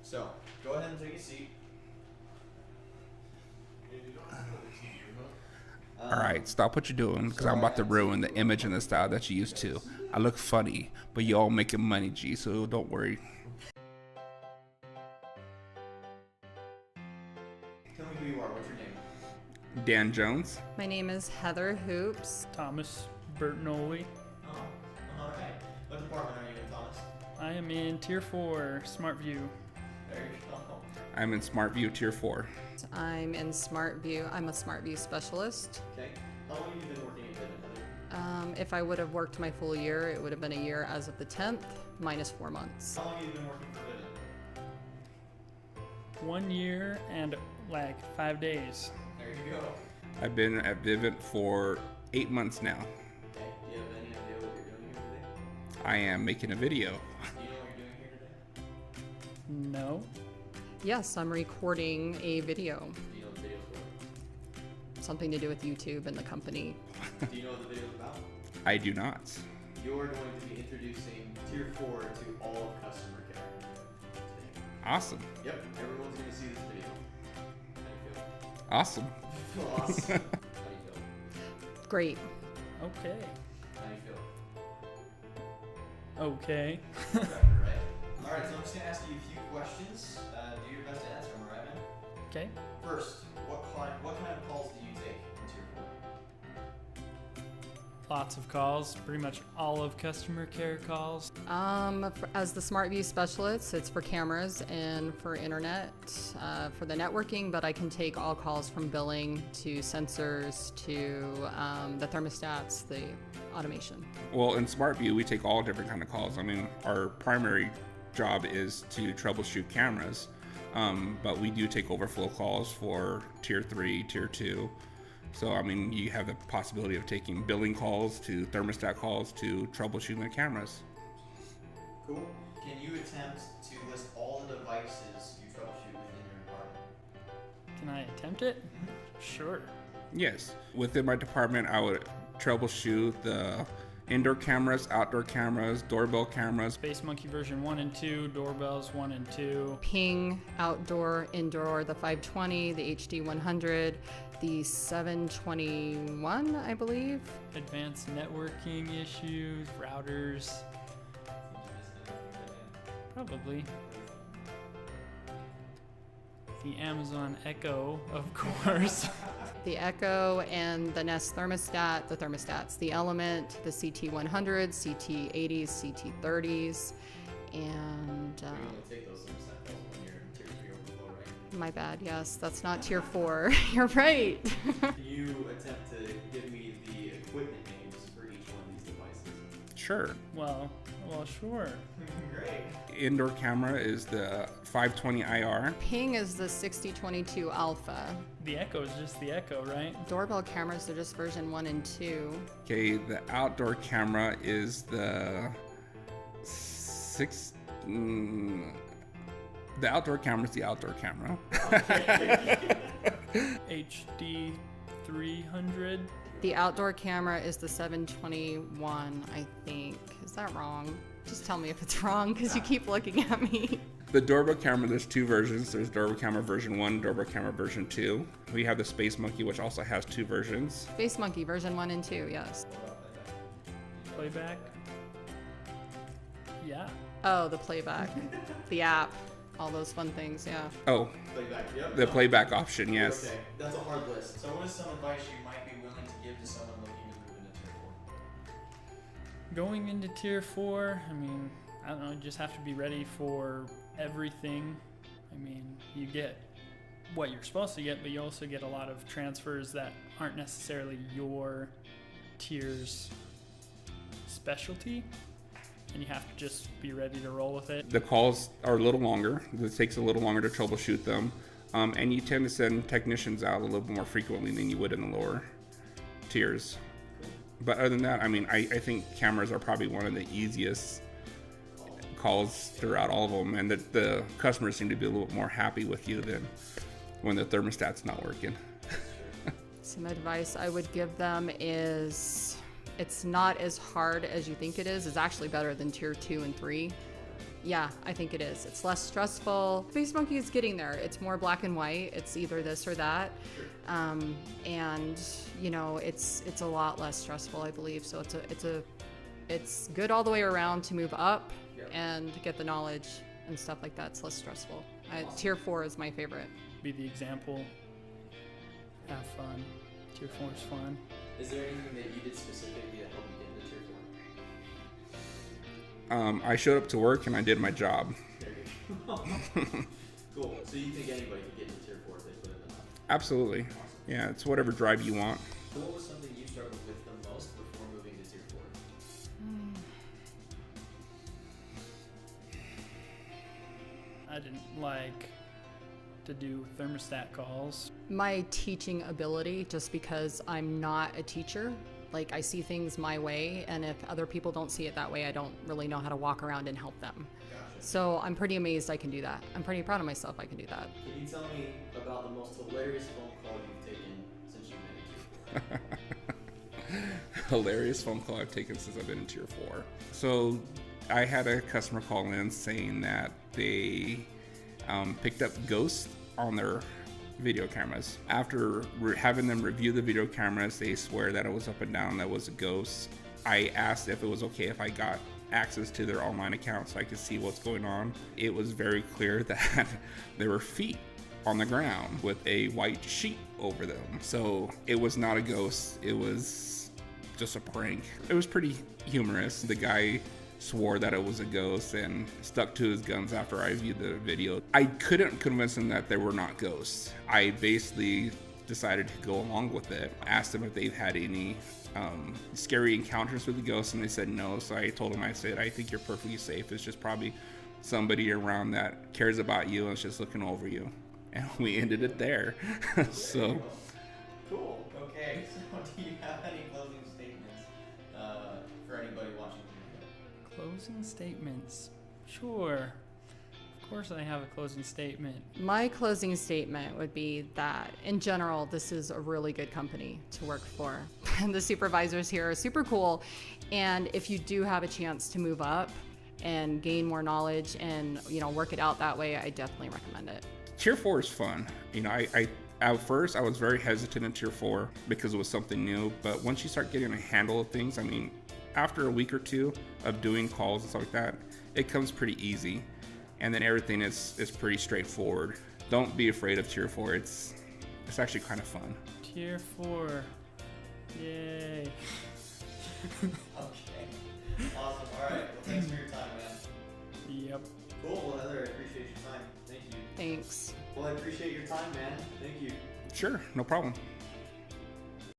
So, go ahead and take a seat. Alright, stop what you're doing, because I'm about to ruin the image and the style that you used to. I look funny, but you all making money, G, so don't worry. Tell me who you are. What's your name? Dan Jones. My name is Heather Hoops. Thomas Bertnoli. Alright. What department are you in, Thomas? I am in Tier 4, SmartView. There you go. I'm in SmartView Tier 4. I'm in SmartView. I'm a SmartView specialist. Okay. How long have you been working at Heather? If I would have worked my full year, it would have been a year as of the 10th, minus 4 months. How long have you been working for Vivint? 1 year and like 5 days. There you go. I've been at Vivint for 8 months now. Okay. Do you have any idea what you're doing here today? I am making a video. Do you know what you're doing here today? No. Yes, I'm recording a video. Do you know what the video's for? Something to do with YouTube and the company. Do you know what the video's about? I do not. You're going to be introducing Tier 4 to all of customer care today. Awesome. Yep, everyone's going to see this video. How do you feel? Awesome. You feel awesome. How do you feel? Great. Okay. How do you feel? Okay. Right? Alright, so I'm just going to ask you a few questions. Do your best to answer them, alright, man? Okay. First, what kind of calls do you take in Tier 4? Lots of calls. Pretty much all of customer care calls. As the SmartView specialist, it's for cameras and for internet, for the networking, but I can take all calls from billing to sensors to the thermostats, the automation. Well, in SmartView, we take all different kind of calls. I mean, our primary job is to troubleshoot cameras, but we do take overflow calls for Tier 3, Tier 2. So, I mean, you have the possibility of taking billing calls to thermostat calls to troubleshooting the cameras. Cool. Can you attempt to list all the devices you troubleshoot within your department? Can I attempt it? Sure. Yes. Within my department, I would troubleshoot the indoor cameras, outdoor cameras, doorbell cameras. Space Monkey version 1 and 2, doorbells 1 and 2. Ping, outdoor, indoor, the 520, the HD 100, the 721, I believe. Advanced networking issues, routers. Probably. The Amazon Echo, of course. The Echo and the Nest thermostat, the thermostats, the Element, the CT100s, CT80s, CT30s, and You're going to take those thermostat calls when you're in Tier 3 overflow, right? my bad, yes, that's not Tier 4. You're right. Can you attempt to give me the equipment names for each one of these devices? Sure. Well, sure. Great. Indoor camera is the 520 IR. Ping is the 6022 Alpha. The Echo is just the Echo, right? Doorbell cameras are just version 1 and 2. Okay, the outdoor camera is the the outdoor camera is the outdoor camera. HD 300. The outdoor camera is the 721, I think. Is that wrong? Just tell me if it's wrong, because you keep looking at me. The doorbell camera, there's two versions. There's doorbell camera version 1, doorbell camera version 2. We have the Space Monkey, which also has 2 versions. Space Monkey version 1 and 2, yes. Playback. Yeah. Oh, the playback, the app, all those fun things, yeah. Oh, Playback, yep. the playback option, yes. Okay, that's a hard list. So what is some advice you might be willing to give to someone looking to move into Tier 4? Going into Tier 4, I mean, I don't know, you just have to be ready for everything. I mean, you get what you're supposed to get, but you also get a lot of transfers that aren't necessarily your tier's specialty, and you have to just be ready to roll with it. The calls are a little longer. It takes a little longer to troubleshoot them. And you tend to send technicians out a little bit more frequently than you would in the lower tiers. But other than that, I mean, I think cameras are probably one of the easiest calls throughout all of them, and the customers seem to be a little bit more happy with you than when the thermostat's not working. Some advice I would give them is it's not as hard as you think it is. It's actually better than Tier 2 and 3. Yeah, I think it is. It's less stressful. Space Monkey is getting there. It's more black and white. It's either this or that. And you know, it's a lot less stressful, I believe. So it's good all the way around to move up and get the knowledge and stuff like that. It's less stressful. Tier 4 is my favorite. Be the example. Have fun. Tier 4 is fun. Is there anything that you did specifically to help you get into Tier 4? I showed up to work and I did my job. There you go. Cool. So you think anybody could get into Tier 4 if they put in enough? Absolutely. Awesome. Yeah, it's whatever drive you want. So what was something you struggled with the most before moving to Tier 4? I didn't like to do thermostat calls. My teaching ability, just because I'm not a teacher, like I see things my way, and if other people don't see it that way, I don't really know how to walk around and help them. Gotcha. So I'm pretty amazed I can do that. I'm pretty proud of myself I can do that. Can you tell me about the most hilarious phone call you've taken since you've been in Tier 4? Hilarious phone call I've taken since I've been in Tier 4. So I had a customer call in saying that they picked up ghosts on their video cameras. After having them review the video cameras, they swear that it was up and down, that was a ghost. I asked if it was okay if I got access to their online account so I could see what's going on. It was very clear that there were feet on the ground with a white sheet over them. So it was not a ghost, it was just a prank. It was pretty humorous. The guy swore that it was a ghost and stuck to his guns after I viewed the video. I couldn't convince him that there were not ghosts. I basically decided to go along with it. Asked them if they've had any scary encounters with the ghosts, and they said no. So I told them, I said, I think you're perfectly safe. It's just probably somebody around that cares about you and is just looking over you. And we ended it there. So Cool. Okay. So do you have any closing statements for anybody watching the video? Closing statements. Sure. Of course I have a closing statement. My closing statement would be that, in general, this is a really good company to work for. And the supervisors here are super cool. And if you do have a chance to move up and gain more knowledge and, you know, work it out that way, I definitely recommend it. Tier 4 is fun. You know, I at first I was very hesitant in Tier 4 because it was something new. But once you start getting a handle of things, I mean, after a week or two of doing calls and stuff like that, it comes pretty easy. And then everything is pretty straightforward. Don't be afraid of Tier 4. It's actually kind of fun. Tier 4. Yay. Okay. Awesome. All right. Well, thanks for your time, man. Yep. Cool. Well, Heather, I appreciate your time. Thank you. Thanks. Well, I appreciate your time, man. Thank you. Sure, no problem.